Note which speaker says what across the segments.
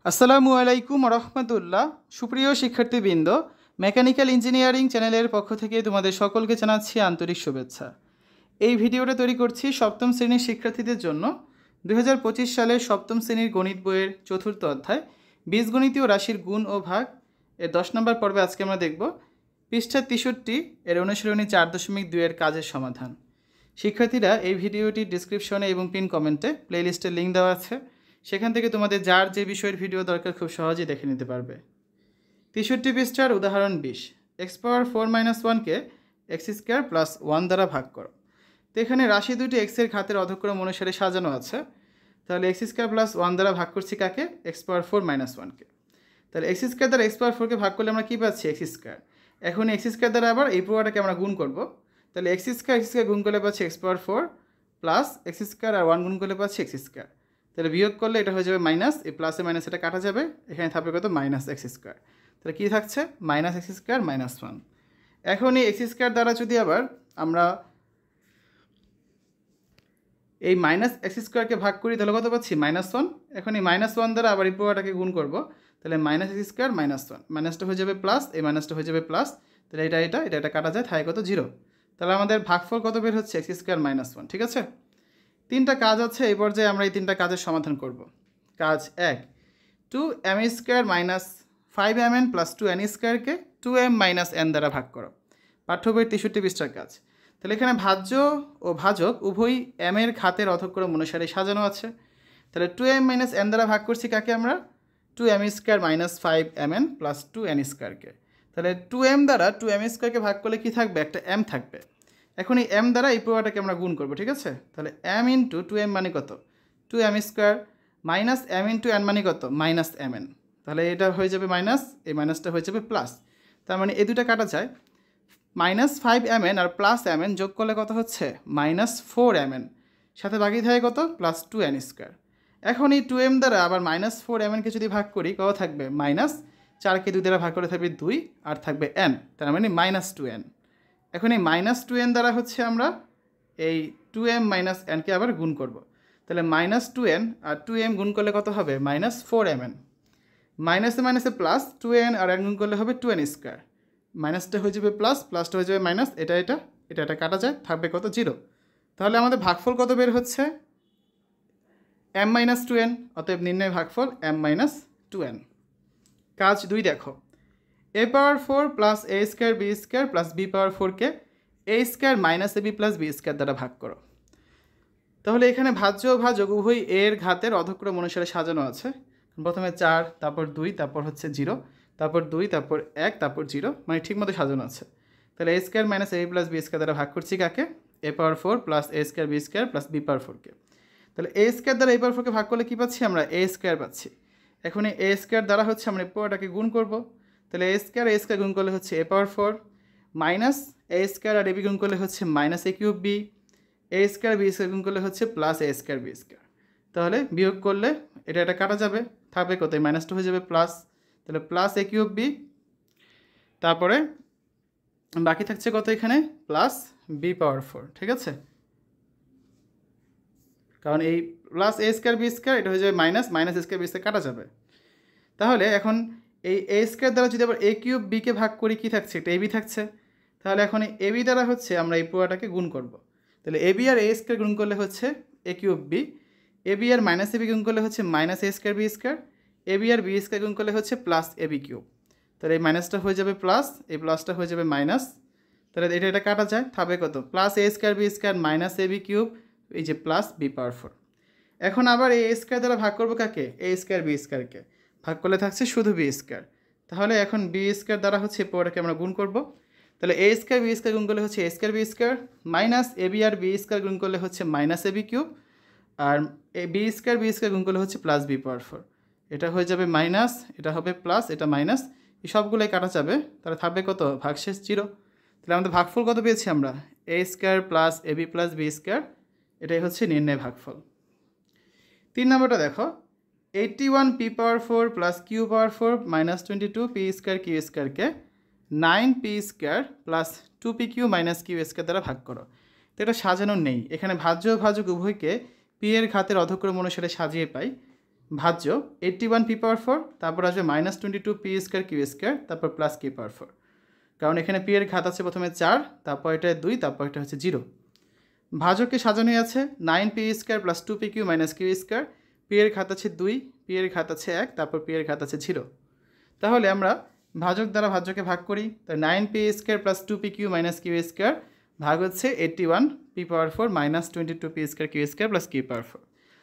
Speaker 1: আসসালামু আলাইকুম রহমতুল্লাহ। সুপ্রিয় শিক্ষার্থীবৃন্দ, মেকানিক্যাল ইঞ্জিনিয়ারিং চ্যানেলের পক্ষ থেকে তোমাদের সকলকে জানাচ্ছি আন্তরিক শুভেচ্ছা। এই ভিডিওটা তৈরি করছি সপ্তম শ্রেণীর শিক্ষার্থীদের জন্য। 2025 সালের সপ্তম শ্রেণীর গণিত বইয়ের চতুর্থ অধ্যায় বীজগণিতীয় রাশির গুণ ও ভাগ এর 10 নম্বর পর্বে আজকে আমরা দেখব পৃষ্ঠা 63 এর অনুশীলনী 4.2 এর কাজের সমাধান। শিক্ষার্থীরা, এই ভিডিওটির ডিসক্রিপশনে এবং পিন কমেন্টে প্লেলিস্টের লিঙ্ক দেওয়া আছে, সেখান থেকে তোমাদের যার যে বিষয়ের ভিডিও দরকার খুব সহজেই দেখে নিতে পারবে। 63 পৃষ্ঠার উদাহরণ 20, এক্স পাওয়ার 4-1কে এক্স স্কোয়ার প্লাস 1 দ্বারা ভাগ করো। তো এখানে রাশি দুটি এক্সের ঘাতের অধক্রম অনুসারে সাজানো আছে। তাহলে এক্স স্কোয়ার প্লাস 1 দ্বারা ভাগ করছি কাকে? এক্স পাওয়ার 4-1কে। তাহলে এক্স স্কোয়ার দ্বারা এক্স পাওয়ার 4কে ভাগ করলে আমরা কী পাচ্ছি? X square. এখন এক্স স্কোয়ার দ্বারা আবার এই পুরোটাকে আমরা গুণ করব। তাহলে এক্স স্কোয়ার গুণ করলে পাচ্ছি এক্স পাওয়ার 4 প্লাস এক্স স্কোয়ার আর 1 গুণ করলে পাচ্ছি এক্স স্কোয়ার। তাহলে বিয়োগ করলে এটা হয়ে যাবে মাইনাস, এই প্লাসে মাইনাস এটা কাটা যাবে, এখানে থাকবে কত? Minus x square. তাহলে কী থাকছে? Minus x square -1। এখন এই এক্স স্কোয়ার দ্বারা যদি আবার আমরা এই মাইনাস এক্স স্কোয়ারকে ভাগ করি তাহলে কত পাচ্ছি? -1। এখন এই -1 দ্বারা আবার এই পুরোটাকে গুণ করব। তাহলে মাইনাস এক্স স্কোয়ার -1, মাইনাসটা হয়ে যাবে প্লাস, এই মাইনাসটা হয়ে যাবে প্লাস। তাহলে এটা কাটা যায়, থাকে কত? 0। তাহলে আমাদের ভাগফল কত বের হচ্ছে? X square -1। ঠিক আছে, তিনটা কাজ আছে। এই পর্যায়ে আমরা এই তিনটা কাজের সমাধান করব। কাজ 1, 2m² - 5mn + 2n² 2m - n দ্বারা ভাগ করো। পাঠ্য বইয়ের 63 পৃষ্ঠার কাজ। তাহলে এখানে ভাজ্য ও ভাজক উভয়ই m এর ঘাতের অধক্রম অনুসারে সাজানো আছে। তাহলে 2m - n দ্বারা ভাগ করছি কাকে আমরা? 2m² - 5mn + 2n²কে। তাহলে 2m দ্বারা 2m² ভাগ করলে কি থাকবে? একটা m থাকবে। এখন এই m দ্বারা এই পুরোটাকে আমরা গুণ করব। ঠিক আছে, তাহলে m × 2m মানে কত? 2m² মাইনাস m × n মানে কত? -mn। তাহলে এটা হয়ে যাবে মাইনাস, এই মাইনাসটা হয়ে যাবে প্লাস। তার মানে এই দুটো কাটা যায়। -5mn আর +mn যোগ করলে কত হচ্ছে? -4mn। সাথে বাকি থাকে কত? +2n²। এখন এই 2m দ্বারা আবার -4mnকে যদি ভাগ করি কত থাকবে? -4কে 2 দ্বারা ভাগ করে থাকবে 2 আর থাকবে n, তার মানে -2n। এখন এই -2n দ্বারা হচ্ছে আমরা এই 2m - nকে আবার গুণ করব। তাহলে -2n আর 2m গুণ করলে কত হবে? -4mn। মাইনাসে মাইনাসে প্লাস, 2n আর n গুণ করলে হবে 2n²। মাইনাসটা হয়ে যাবে প্লাস, প্লাসটা হয়ে যাবে মাইনাস, এটা কাটা যায়, থাকবে কত? 0। তাহলে আমাদের ভাগফল কত বের হচ্ছে? m - 2n। অতএব নির্ণয় ভাগফল m - 2n। কাজ 2 দেখো, a power 4 + a² b² + b power 4কে a² - ab + b² দ্বারা ভাগ করো। তাহলে এখানে ভাজ্য ও ভাজক উভয়ই এর ঘাতের অধক্রম অনুসারে সাজানো আছে। প্রথমে 4, তারপর 2, তারপর হচ্ছে 0, তারপর 2, তারপর 1, তারপর 0, মানে ঠিকমতো সাজানো আছে। তাহলে a² - ab + b² দ্বারা ভাগ করছি কাকে? a power 4 + a² b² + b পাওয়ার 4কে। তাহলে a² দ্বারা a পাওয়ার 4কে ভাগ করলে কী পাচ্ছি আমরা? a² পাচ্ছি। এখন এই a² দ্বারা হচ্ছে আমরা এই পুরোটাকে গুণ করব। তাহলে a² গুণ করলে হচ্ছে a পাওয়ার 4 মাইনাস a² আর ab গুণ করলে হচ্ছে -a³ b, a² b² গুণ করলে হচ্ছে +a² b²। তাহলে বিয়োগ করলে এটা কাটা যাবে, থাকবে কত? এই মাইনাসটা হয়ে যাবে প্লাস। তাহলে +a³ b, তারপরে বাকি থাকছে কত এখানে? +b পাওয়ার 4। ঠিক আছে, কারণ এই +a² b² এটা হয়ে যাবে মাইনাস, -a² b² কাটা যাবে। তাহলে এখন এই a² দ্বারা যদি আবার a³ b-কে ভাগ করি, কি থাকছে? এটা ab থাকছে। তাহলে এখন এই ab দ্বারা হচ্ছে আমরা এই পুরোটাকে গুণ করব। তাহলে ab আর a² গুণ করলে হচ্ছে a³ b, ab আর -ab গুণ করলে হচ্ছে -a² b², ab আর b² গুণ করলে হচ্ছে +ab³। তাহলে এই মাইনাসটা হয়ে যাবে প্লাস, এই প্লাসটা হয়ে যাবে মাইনাস। তাহলে এটা কাটা যায়, থাকবে কত? +a² b² -ab³, এই যে +b পাওয়ার 4। এখন আবার এই a² দ্বারা ভাগ করবো কাকে? a² b²কে। ভাগ করলে থাকছে শুধু b²। তাহলে এখন b² দ্বারা হচ্ছে পুরোটাকে আমরা গুণ করব। তাহলে a² b² গুণ করলে হচ্ছে a² b² মাইনাস ab আর b² গুণ করলে হচ্ছে -ab³, আর b² b² গুণ করলে হচ্ছে +b পাওয়ার 4। এটা হয়ে যাবে মাইনাস, এটা হবে প্লাস, এটা মাইনাস, এই সবগুলোই কাটা যাবে। তাহলে থাকবে কত? ভাগশেষ 0। তাহলে আমাদের ভাগফল কত পেয়েছি আমরা? a² + ab + b²। এটাই হচ্ছে নির্ণয় ভাগফল। 3 নম্বরটা দেখো, 81p পাওয়ার 4 + q পাওয়ার 4 - 22p² q²কে 9p² + 2pq - q² দ্বারা ভাগ করো। তো এটা সাজানো নেই। এখানে ভাজ্য ও ভাজক উভয়কে p এর ঘাতের অধক্রম অনুসারে সাজিয়ে পাই। ভাজ্য 81 পি পাওয়ার 4, তারপর আসবে -22 পি স্কোয়ার কিউ স্কোয়ার, তারপর প্লাস কি পাওয়ার 4, কারণ এখানে পি এর ঘাত আছে প্রথমে 4, তারপর এটা 2, তারপর এটা হচ্ছে 0। ভাজকে সাজানোই আছে 9 P square plus 2 P Q minus Q square, p এর ঘাত আছে 2, পি এর ঘাত আছে 1, তারপর পি এর ঘাত আছে 0। তাহলে আমরা ভাজক দ্বারা ভাজ্যকে ভাগ করি, তো 9 P square plus 2 P Q minus Q square ভাগ হচ্ছে 81 P power 4 -22 P square Q square plus Q power 4।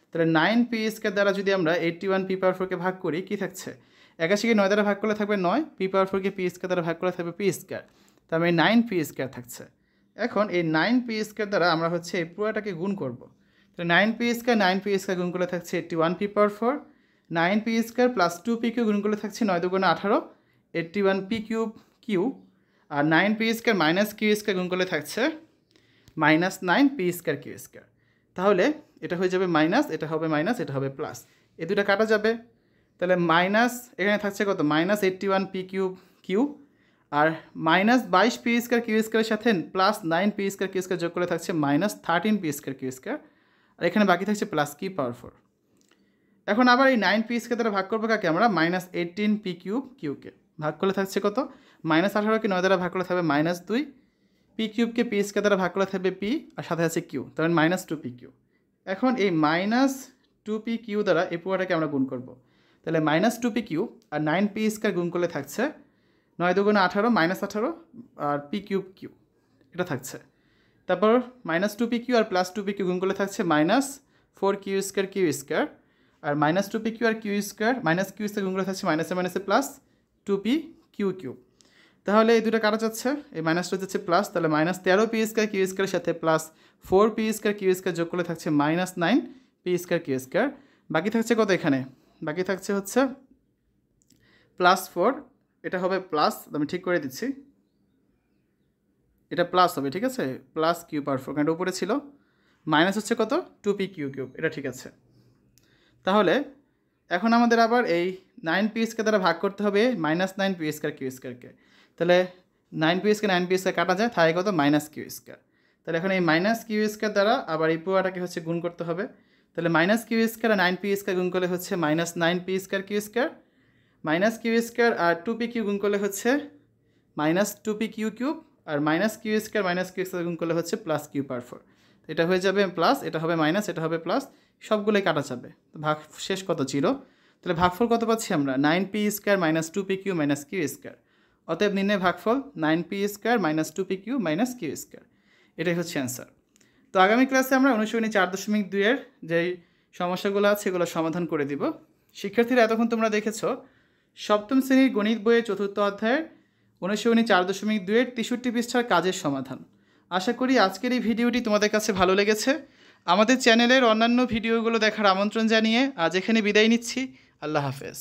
Speaker 1: তাহলে 9 পি স্কোয়ার দ্বারা যদি আমরা 81 পি পাওয়ার 4কে ভাগ করি, কী থাকছে? 81কে 9 দ্বারা ভাগ করলে থাকবে 9, পি পাওয়ার 4কে পি স্কোয়ার দ্বারা ভাগ করলে থাকবে পি স্কোয়ার, তার মানে 9 পি স্কোয়ার থাকছে। এখন এই 9 পি স্কোয়ার দ্বারা আমরা হচ্ছে এই পুরোটাকে গুণ করব। তাহলে 9 পি স্কোয়ার গুণ করলে থাকছে 81 P power 4, 9 P square plus 2 P Q গুণ করলে থাকছে 9 দুগুণে 18, 81 পি কিউব কিউ, আর 9 P square minus Q square গুণ করলে থাকছে -9 পি স্কোয়ার কিউ স্কোয়ার। তাহলে এটা হয়ে যাবে মাইনাস, এটা হবে মাইনাস, এটা হবে প্লাস, এই দুটো কাটা যাবে। তাহলে মাইনাস এখানে থাকছে কত? -81 পি কিউব কিউ, আর -22 পি স্কোয়ার কিউ স্কোয়ারের সাথে +9 পি স্কোয়ার কিউ স্কোয়ার যোগ করলে থাকছে -13 পি স্কোয়ার কিউ স্কোয়ার, আর এখানে বাকি থাকছে প্লাস কি পাওয়ার 4। এখন আবার এই 9 পি স্কোয়ার দ্বারা ভাগ করবো কাকে? আমরা -18 পি কিউব কিউকে ভাগ করলে থাকছে কত? -18কে 9 দ্বারা ভাগ করলে থাকবে -2, পি কিউবকে পি স্কোয়ার দ্বারা ভাগ করলে থাকবে পি, আর সাথে আছে কিউ, তার মানে -2 পি কিউ। এখন এই -2 পি কিউ দ্বারা এই পুরোটাকে আমরা গুণ করব। তাহলে -2 পি কিউ আর 9 পি স্কোয়ার গুণ করলে থাকছে 9 দুগুণে 18 -18 আর পি কিউব কিউ, এটা থাকছে। তারপর -2 পি কিউ আর +2 পি কিউ গুণ করলে থাকছে -4 কিউ স্কোয়ার কিউ স্কোয়ার, আর -2 পি কিউ আর Q square minus Q square গুণ করলে থাকছে মাইনাসে প্লাস 2 পি কিউ কিউ। তাহলে এই দুটো কাটা যাচ্ছে, এই মাইনাসটা যাচ্ছে প্লাস, তাহলে -13 পি স্কোয়ার কিউ স্কোয়ারের সাথে +4 পি স্কোয়ার কিউ স্কোয়ার যোগ করলে থাকছে -9 পি স্কোয়ার কিউ স্কোয়ার। বাকি থাকছে কত? এখানে বাকি থাকছে হচ্ছে +4, এটা হবে প্লাস, আমি ঠিক করে দিচ্ছি, এটা প্লাস হবে, ঠিক আছে, প্লাস কিউ পাওয়ার 4, কারণ এটা উপরে ছিল, মাইনাস হচ্ছে কত? 2 পি কিউ কিউব, এটা ঠিক আছে। তাহলে এখন আমাদের আবার এই 9 পি স্কোয়ার দ্বারা ভাগ করতে হবে -9 পি স্কোয়ার কিউ স্কোয়ারকে। তাহলে 9 পি স্কোয়ার 9 পি স্কোয়ার কাটা যায়, থাকে কত? Minus Q square. তাহলে এখন এই মাইনাস কিউ স্কোয়ার দ্বারা আবার এই পুরোটাকে হচ্ছে গুণ করতে হবে। তাহলে মাইনাস কিউ স্কোয়ার আর 9 পি স্কোয়ার গুণ করলে হচ্ছে -9 P square Q square, minus Q square আর 2 পি কিউ গুণ করলে হচ্ছে -2 পি কিউ কিউব, আর মাইনাস কিউ স্কোয়ার গুণ করলে হচ্ছে প্লাস কিউ পাওয়ার 4। এটা হয়ে যাবে প্লাস, এটা হবে মাইনাস, এটা হবে প্লাস, সবগুলোই কাটা যাবে, ভাগ শেষ কত? 0। তাহলে ভাগফল কত পাচ্ছি আমরা? 9 P square -2 P Q minus Q square. অতএব নির্ণয় ভাগফল 9 P square -2 P Q minus Q square, এটাই হচ্ছে অ্যান্সার। তো আগামী ক্লাসে আমরা অনুশীলনী 4.2 এর যেই সমস্যাগুলো আছে এগুলো সমাধান করে দিব। শিক্ষার্থীরা, এতক্ষণ তোমরা দেখেছো সপ্তম শ্রেণীর গণিত বইয়ের 4র্থ অধ্যায়ের অনুশীলনী 4.2 এর 63 পৃষ্ঠার কাজের সমাধান। আশা করি আজকের এই ভিডিওটি তোমাদের কাছে ভালো লেগেছে। আমাদের চ্যানেলের অন্যান্য ভিডিওগুলো দেখার আমন্ত্রণ জানিয়ে আজ এখানে বিদায় নিচ্ছি। আল্লাহ হাফেজ।